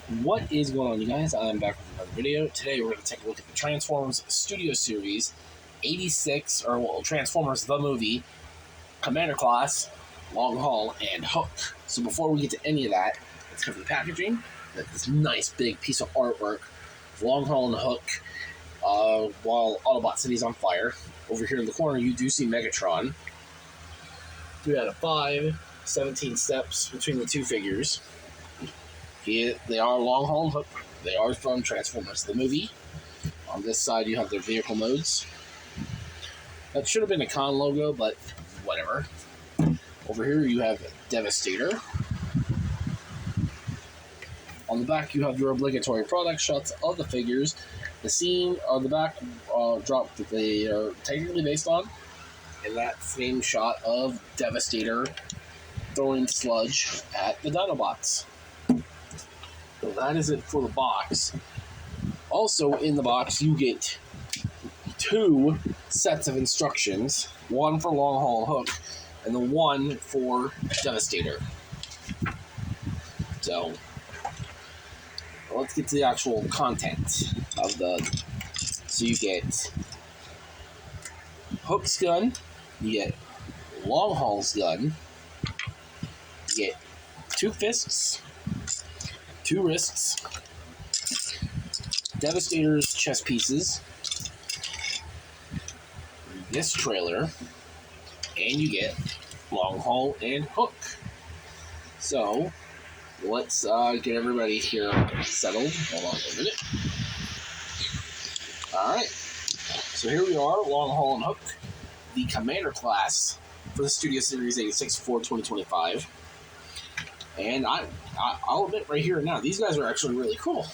What is going on, you guys? I'm back with another video. Today we're going to take a look at the Transformers Studio Series 86, or well, Transformers the movie, Commander Class, Long Haul, and Hook. So before we get to any of that, let's cover the packaging. This nice big piece of artwork of Long Haul and Hook, while Autobot City's on fire. Over here in the corner, you do see Megatron. 3 out of 5, 17 steps between the two figures. They are Long Haul and Hook. They are from Transformers the movie. On this side, you have their vehicle modes. That should have been a con logo, but whatever. Over here, you have Devastator. On the back, you have your obligatory product shots of the figures. The scene on the back drop that they are technically based on, and that same shot of Devastator throwing sludge at the Dinobots. So that is it for the box. Also in the box, you get 2 sets of instructions. One for Long Haul and Hook, and the one for Devastator. So, let's get to the actual content of the... So you get Hook's gun, you get Long Haul's gun, you get 2 fists, 2 wrists, Devastator's chest pieces, this trailer, and you get Long Haul and Hook. So, let's get everybody here settled. Hold on a minute. Alright, so here we are, Long Haul and Hook, the Commander Class for the Studio Series 86 for 2025. And I'll admit right here and now, these guys are actually really cool.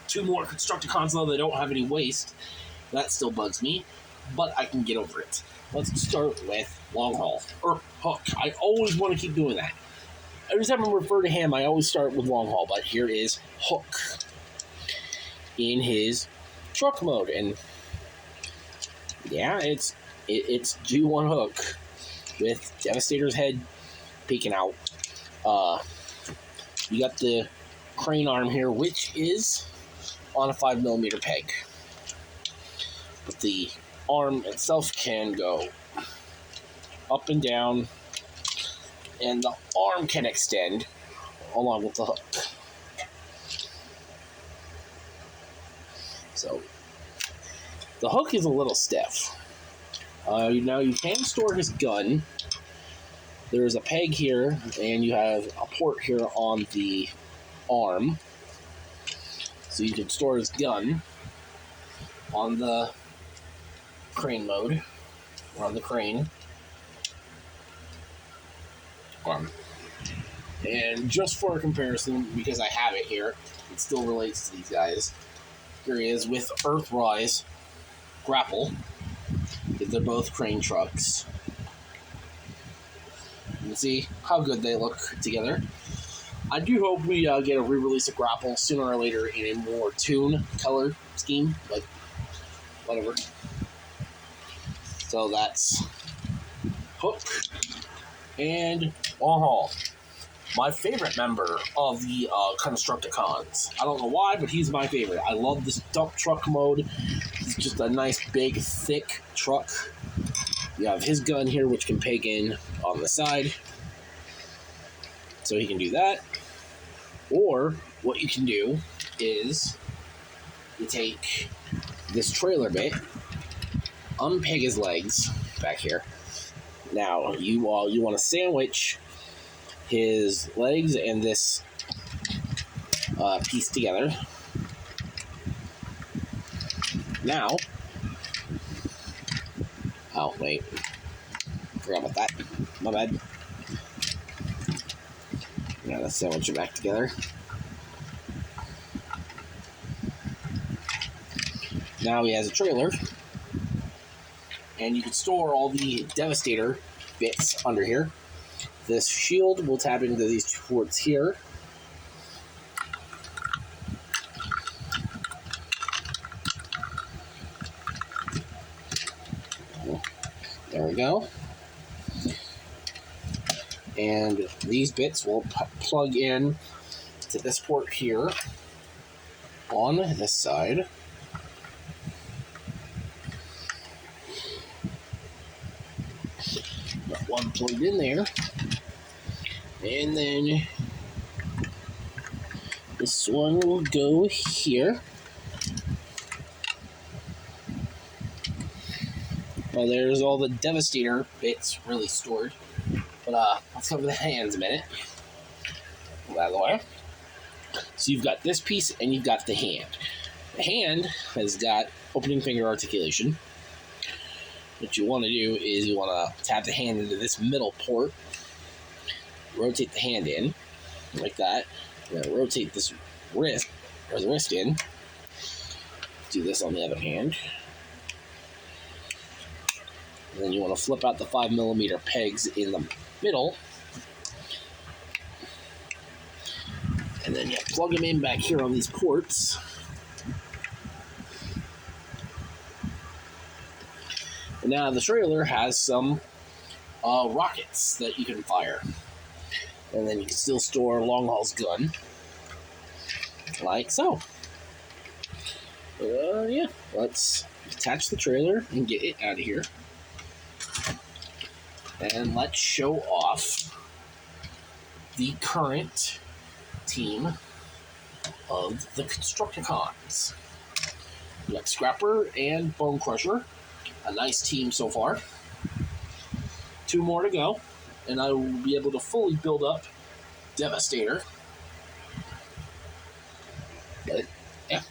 2 more Constructicons, though they don't have any waist. That still bugs me, but I can get over it. Let's start with Long Haul, or Hook. I always want to keep doing that. Every time I refer to him, I always start with Long Haul, but here is Hook in his truck mode. And yeah, it's G1 Hook with Devastator's head peeking out. You got the crane arm here, which is on a 5mm peg, but the arm itself can go up and down, and the arm can extend along with the hook. So the hook is a little stiff. Now you can store his gun. There's a peg here, and you have a port here on the arm, so you can store his gun on the crane mode, or on the crane arm. And just for a comparison, because I have it here, it still relates to these guys. Here he is with Earthrise grapple, because they're both crane trucks. You can see how good they look together. I do hope we get a re-release of Grapple sooner or later in a more toon color scheme, but whatever. So that's Hook and Long Haul. My favorite member of the Constructicons. I don't know why, but he's my favorite. I love this dump truck mode. It's just a nice, big, thick truck. You have his gun here, which can peg in on the side. So he can do that. Or what you can do is you take this trailer bit, unpeg his legs back here. Now you want to sandwich his legs and this piece together. Now, oh wait, forgot about that. My bad. Gotta sandwich it back together. Now he has a trailer, and you can store all the Devastator bits under here. This shield will tap into these 2 ports here. There we go. And these bits will plug in to this port here on this side. Got one plugged in there. And then this one will go here. Well, there's all the Devastator bits really stored. But let's cover the hands a minute. Pull that out of the way. So you've got this piece and you've got the hand. The hand has got opening finger articulation. What you want to do is you want to tap the hand into this middle port, rotate the hand in, like that. And then rotate this wrist, or the wrist in. Do this on the other hand. And then you want to flip out the 5mm pegs in the middle. And then you plug them in back here on these ports. And now the trailer has some rockets that you can fire. And then you can still store Longhaul's gun. Like so. Yeah, let's detach the trailer and get it out of here. And let's show off the current team of the Constructicons. We got Scrapper and Bone Crusher. A nice team so far. 2 more to go, and I will be able to fully build up Devastator. But, yeah.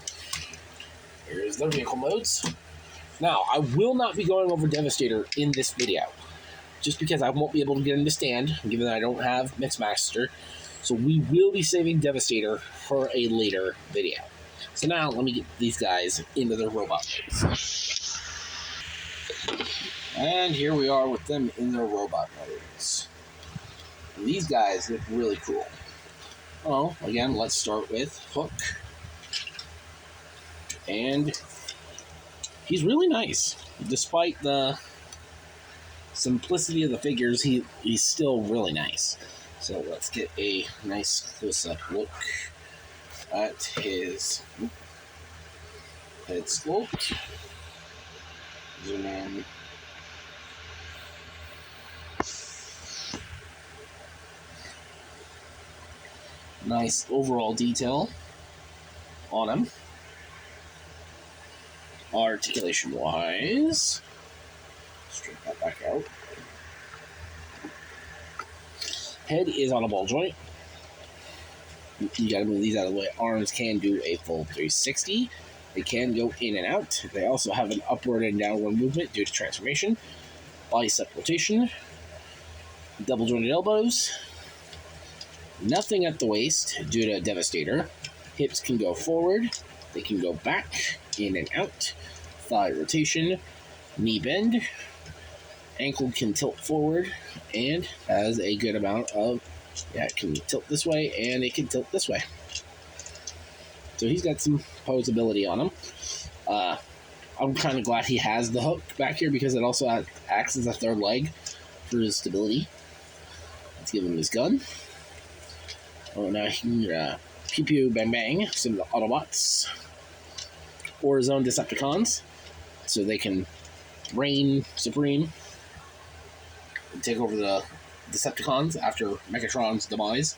Here's the vehicle modes. Now, I will not be going over Devastator in this video, just because I won't be able to get him to stand, given that I don't have Mixmaster. So we will be saving Devastator for a later video. So now, let me get these guys into their robot modes. And here we are with them in their robot modes. And these guys look really cool. Well, again, let's start with Hook. And he's really nice. Despite the simplicity of the figures, he's still really nice. So let's get a nice close-up look at his head sculpt. Zoom in. Nice overall detail on him. Articulation-wise, straighten that back out. Head is on a ball joint. You gotta move these out of the way. Arms can do a full 360. They can go in and out. They also have an upward and downward movement due to transformation. Bicep rotation. Double jointed elbows. Nothing at the waist due to Devastator. Hips can go forward. They can go back, in and out. Thigh rotation. Knee bend. Ankle can tilt forward and has a good amount of, it can tilt this way and it can tilt this way. So he's got some posability on him. I'm kind of glad he has the hook back here because it also acts as a third leg for his stability. Let's give him his gun. Oh, now he can pew pew bang bang some of the Autobots or his own Decepticons, so they can reign supreme and take over the Decepticons after Megatron's demise.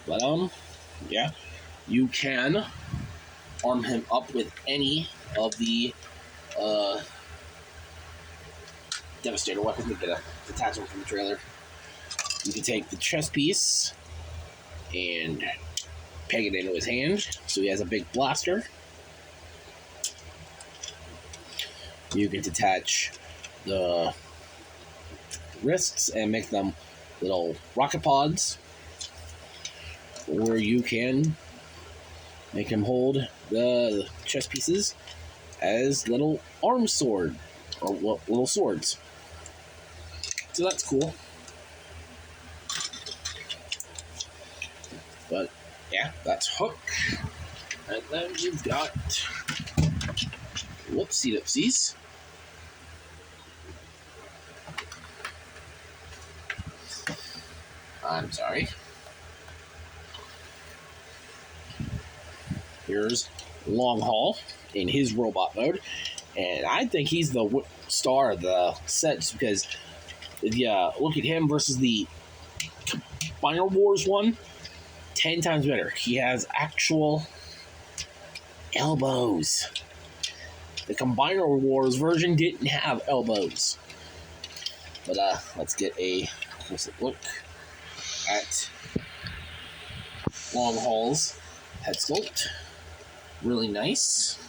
But yeah, you can arm him up with any of the Devastator weapons. Get a detachment from the trailer. You can take the chest piece and peg it into his hand, so he has a big blaster. You can detach the wrists and make them little rocket pods, or you can make him hold the chest pieces as little arm sword, or little swords. So that's cool. But yeah, that's Hook. And then you've got whoopsie doopsies. I'm sorry. Here's Long Haul in his robot mode, and I think he's the star of the set just because look at him versus the Combiner Wars one, 10 times better. He has actual elbows. The Combiner Wars version didn't have elbows. But let's get a closer look at Long Haul's head sculpt. Really nice.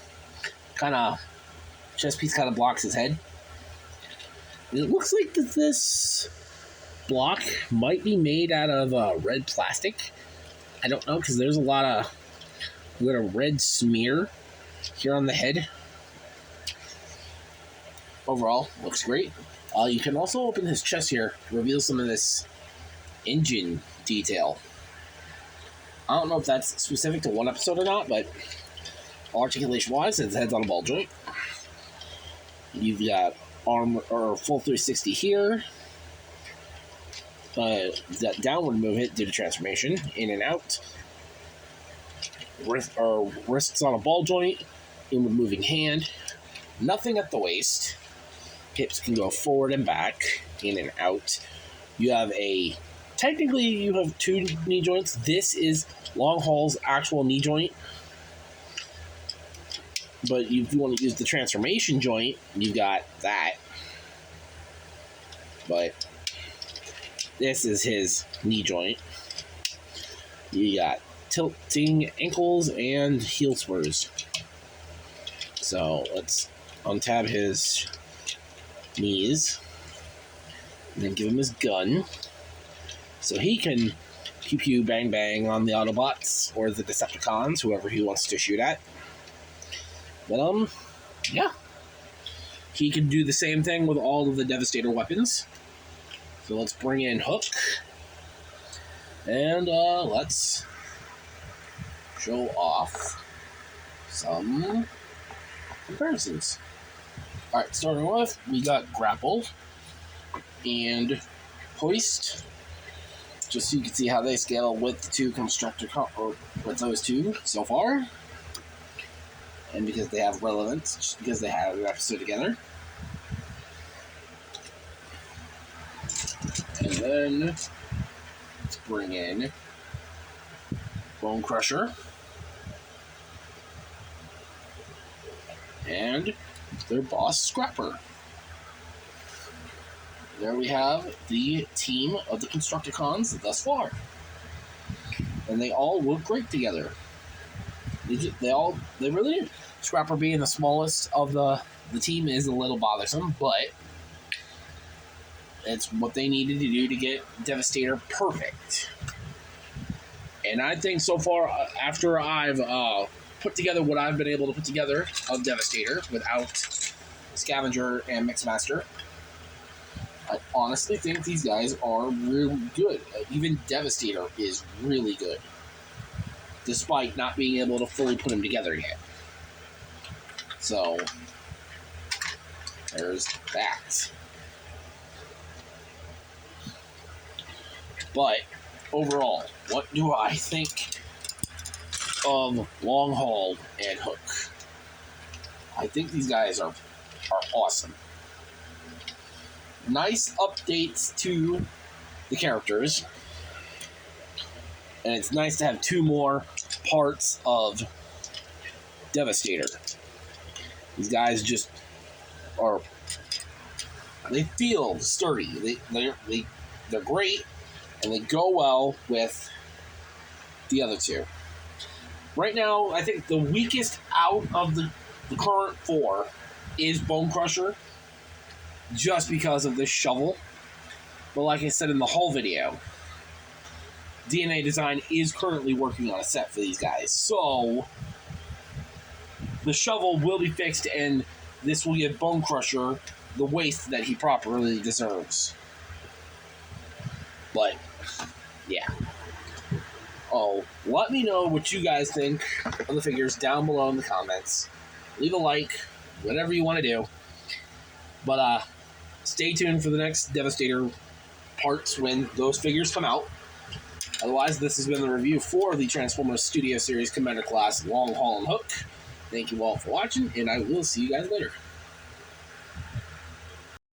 Kind of, chest piece kind of blocks his head. It looks like this block might be made out of red plastic. I don't know, because there's a lot of red smear here on the head. Overall, looks great. You can also open his chest here to reveal some of this engine detail. I don't know if that's specific to one episode or not, but articulation-wise, his head's on a ball joint. You've got arm or full 360 here. That downward movement due to transformation, in and out. Wrists on a ball joint, inward moving hand. Nothing at the waist. Hips can go forward and back, in and out. Technically you have two knee joints. This is Long Haul's actual knee joint. But if you want to use the transformation joint, you've got that. But this is his knee joint. You got tilting ankles and heel spurs. So let's untab his knees and then give him his gun so he can pew pew bang bang on the Autobots or the Decepticons, whoever he wants to shoot at. But yeah, he can do the same thing with all of the Devastator weapons. So let's bring in Hook and let's show off some comparisons. Alright, starting with, we got Grapple and Hoist, just so you can see how they scale with the two with those two so far, and because they have relevance, just because they had an episode together. And then let's bring in Bone Crusher and their boss, Scrapper. There we have the team of the Constructicons thus far. And they all look great together. They really do. Scrapper being the smallest of the team is a little bothersome, but it's what they needed to do to get Devastator perfect. And I think so far, after I've put together what I've been able to put together of Devastator without Scavenger and Mixmaster, I honestly think these guys are really good. Even Devastator is really good, despite not being able to fully put them together yet. So, there's that. But, overall, what do I think of Long Haul and Hook? I think these guys are awesome. Nice updates to the characters. And it's nice to have two more parts of Devastator. These guys just are... They feel sturdy. They're great. And they go well with the other two. Right now, I think the weakest out of the current four is Bone Crusher, just because of this shovel. But like I said in the whole video, DNA Design is currently working on a set for these guys. So, the shovel will be fixed, and this will give Bone Crusher the waist that he properly deserves. But, yeah. Oh, let me know what you guys think of the figures down below in the comments. Leave a like, whatever you want to do. But, stay tuned for the next Devastator parts when those figures come out. Otherwise, this has been the review for the Transformers Studio Series Commander Class Long Haul and Hook. Thank you all for watching, and I will see you guys later.